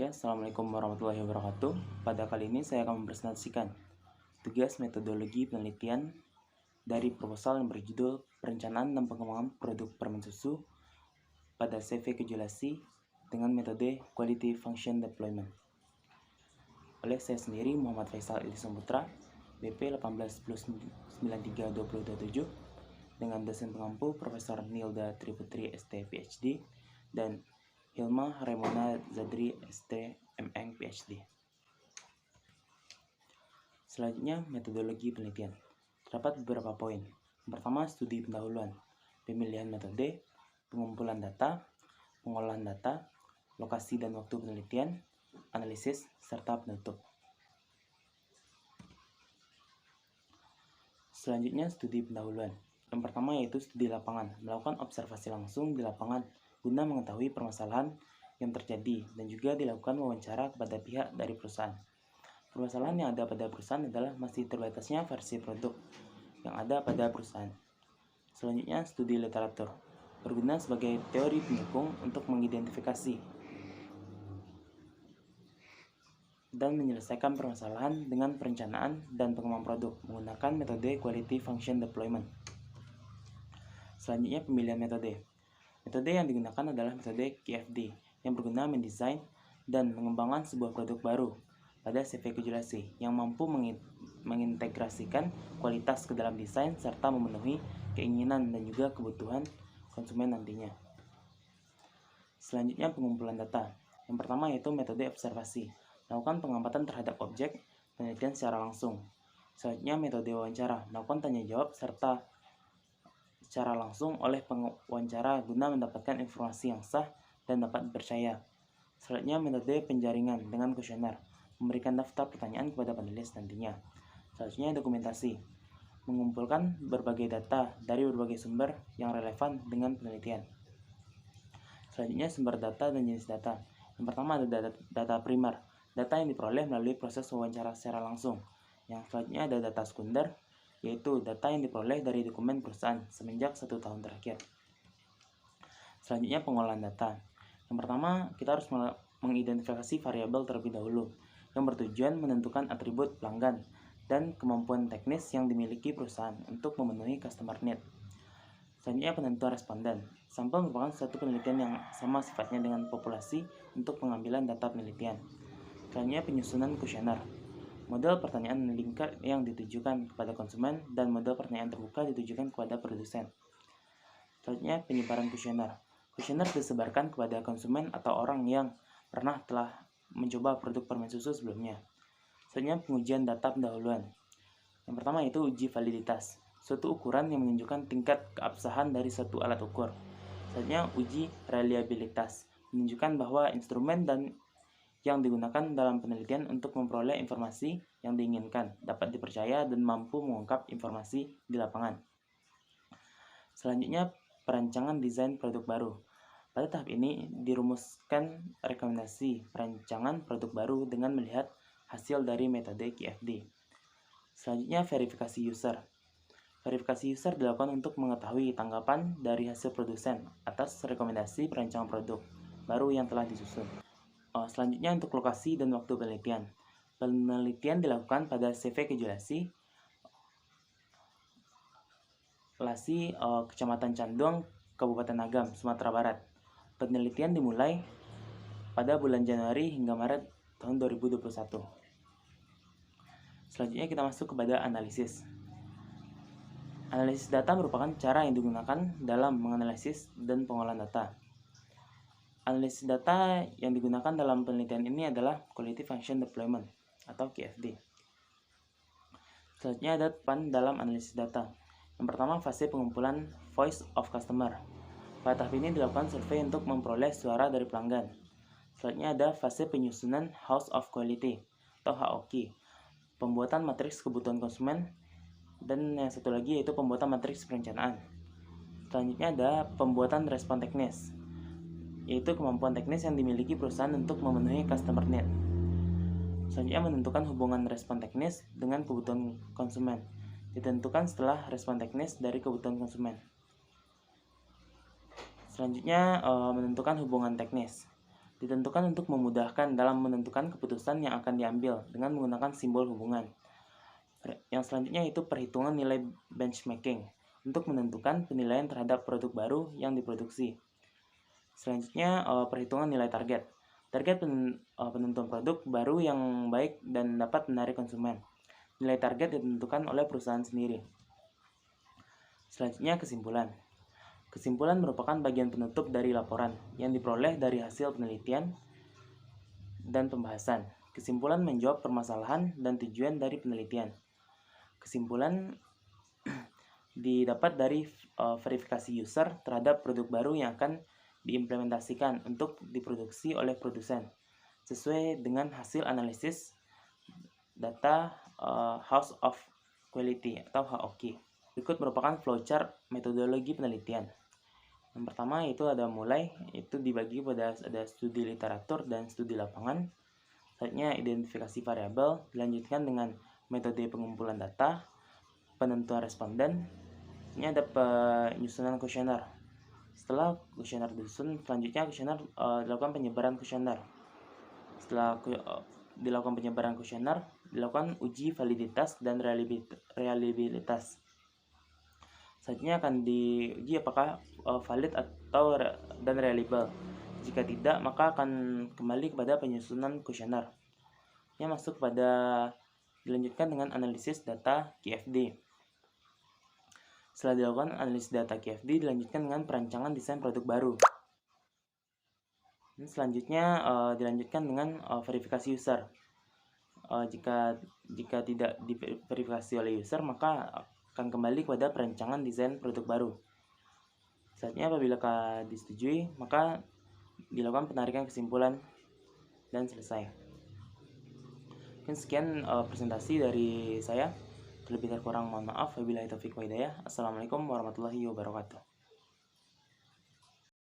Oke, Assalamualaikum warahmatullahi wabarakatuh. Pada kali ini saya akan mempresentasikan tugas metodologi penelitian dari proposal yang berjudul Perencanaan dan Pengembangan Produk Permen Susu pada CV Kejulasi dengan metode Quality Function Deployment. Oleh saya sendiri, Muhammad Faisal Ilyas Putra, BP 18+932027, dengan dosen pengampu Profesor Nilda Triputri ST PhD dan Hilma Raimona Zadri ST MN PhD. Selanjutnya, metodologi penelitian. Terdapat beberapa poin. Yang pertama, studi pendahuluan, pemilihan metode, pengumpulan data, pengolahan data, lokasi dan waktu penelitian, analisis, serta penutup. Selanjutnya, studi pendahuluan. Yang pertama yaitu studi lapangan, melakukan observasi langsung di lapangan guna mengetahui permasalahan yang terjadi dan juga dilakukan wawancara kepada pihak dari perusahaan. Permasalahan yang ada pada perusahaan adalah masih terbatasnya versi produk yang ada pada perusahaan. Selanjutnya, studi literatur, berguna sebagai teori pendukung untuk mengidentifikasi dan menyelesaikan permasalahan dengan perencanaan dan pengembangan produk menggunakan metode Quality Function Deployment. Selanjutnya, pemilihan metode. Metode yang digunakan adalah metode QFD yang berguna mendesain dan mengembangkan sebuah produk baru pada CV Kejulasi yang mampu mengintegrasikan kualitas ke dalam desain serta memenuhi keinginan dan juga kebutuhan konsumen nantinya. Selanjutnya, pengumpulan data. Yang pertama yaitu metode observasi, melakukan pengamatan terhadap objek penelitian secara langsung. Selanjutnya, metode wawancara, melakukan tanya jawab serta secara langsung oleh pewawancara guna mendapatkan informasi yang sah dan dapat dipercaya. Selanjutnya, metode penjaringan dengan kuesioner, memberikan daftar pertanyaan kepada panelis nantinya. Selanjutnya, dokumentasi, mengumpulkan berbagai data dari berbagai sumber yang relevan dengan penelitian. Selanjutnya, sumber data dan jenis data. Yang pertama ada data primer, data yang diperoleh melalui proses wawancara secara langsung. Yang selanjutnya ada data sekunder, yaitu data yang diperoleh dari dokumen perusahaan semenjak 1 tahun terakhir. Selanjutnya, pengolahan data. Yang pertama, kita harus mengidentifikasi variabel terlebih dahulu yang bertujuan menentukan atribut pelanggan dan kemampuan teknis yang dimiliki perusahaan untuk memenuhi customer need. Selanjutnya, penentuan responden. Sampel merupakan suatu penelitian yang sama sifatnya dengan populasi untuk pengambilan data penelitian. Selanjutnya, penyusunan kuesioner. Model pertanyaan lingkar yang ditujukan kepada konsumen dan model pertanyaan terbuka ditujukan kepada produsen. Selanjutnya, penyebaran kuesioner. Kuesioner disebarkan kepada konsumen atau orang yang telah mencoba produk permen susu sebelumnya. Selanjutnya, pengujian data pendahuluan. Yang pertama yaitu uji validitas, suatu ukuran yang menunjukkan tingkat keabsahan dari suatu alat ukur. Selanjutnya, uji reliabilitas, menunjukkan bahwa instrumen dan yang digunakan dalam penelitian untuk memperoleh informasi yang diinginkan dapat dipercaya dan mampu mengungkap informasi di lapangan. Selanjutnya, perancangan desain produk baru. Pada tahap ini dirumuskan rekomendasi perancangan produk baru dengan melihat hasil dari metode QFD. Selanjutnya, verifikasi user. Verifikasi user dilakukan untuk mengetahui tanggapan dari hasil produsen atas rekomendasi perancangan produk baru yang telah disusun. Selanjutnya, untuk lokasi dan waktu penelitian. Penelitian dilakukan pada CV Kejulasi, Kecamatan Canduang, Kabupaten Agam, Sumatera Barat. Penelitian dimulai pada bulan Januari hingga Maret tahun 2021. Selanjutnya kita masuk kepada analisis. Analisis data merupakan cara yang digunakan dalam menganalisis dan pengolahan data. Analisis data yang digunakan dalam penelitian ini adalah Quality Function Deployment atau QFD. Selanjutnya ada tahapan dalam analisis data. Yang pertama, fase pengumpulan Voice of Customer. Pada tahap ini dilakukan survei untuk memperoleh suara dari pelanggan. Selanjutnya ada fase penyusunan House of Quality atau HOQ, pembuatan matriks kebutuhan konsumen, dan yang satu lagi yaitu pembuatan matriks perencanaan. Selanjutnya ada pembuatan respon teknis, yaitu kemampuan teknis yang dimiliki perusahaan untuk memenuhi customer need. Selanjutnya, menentukan hubungan respon teknis dengan kebutuhan konsumen. Ditentukan setelah respon teknis dari kebutuhan konsumen. Selanjutnya, menentukan hubungan teknis. Ditentukan untuk memudahkan dalam menentukan keputusan yang akan diambil dengan menggunakan simbol hubungan. Yang selanjutnya yaitu perhitungan nilai benchmarking untuk menentukan penilaian terhadap produk baru yang diproduksi. Selanjutnya perhitungan nilai target. Target penentuan produk baru yang baik dan dapat menarik konsumen. Nilai target ditentukan oleh perusahaan sendiri. Selanjutnya kesimpulan. Kesimpulan merupakan bagian penutup dari laporan yang diperoleh dari hasil penelitian dan pembahasan. Kesimpulan menjawab permasalahan dan tujuan dari penelitian. Kesimpulan didapat dari verifikasi user terhadap produk baru yang akan diimplementasikan untuk diproduksi oleh produsen sesuai dengan hasil analisis data House of Quality atau HOQ. Berikut merupakan flowchart metodologi penelitian. Yang pertama yaitu dibagi pada ada studi literatur dan studi lapangan. Selanjutnya identifikasi variabel, dilanjutkan dengan metode pengumpulan data, penentuan responden. Ini ada penyusunan kuesioner. Setelah kuesioner disusun, selanjutnya kuesioner dilakukan penyebaran kuesioner. Setelah dilakukan penyebaran kuesioner, dilakukan uji validitas dan reliabilitas. Selanjutnya akan diuji apakah valid dan reliable. Jika tidak, maka akan kembali kepada penyusunan kuesioner. Yang masuk pada dilanjutkan dengan analisis data QFD. Setelah dilakukan analisis data QFD, dilanjutkan dengan perancangan desain produk baru. Dan selanjutnya dilanjutkan dengan verifikasi user. Jika tidak diverifikasi oleh user, maka akan kembali kepada perancangan desain produk baru. Selanjutnya apabila disetujui, maka dilakukan penarikan kesimpulan dan selesai. Mungkin sekian presentasi dari saya. Terlebih kurang mohon maaf. Wabillahi taufiq wa hidayah. Assalamualaikum warahmatullahi wabarakatuh.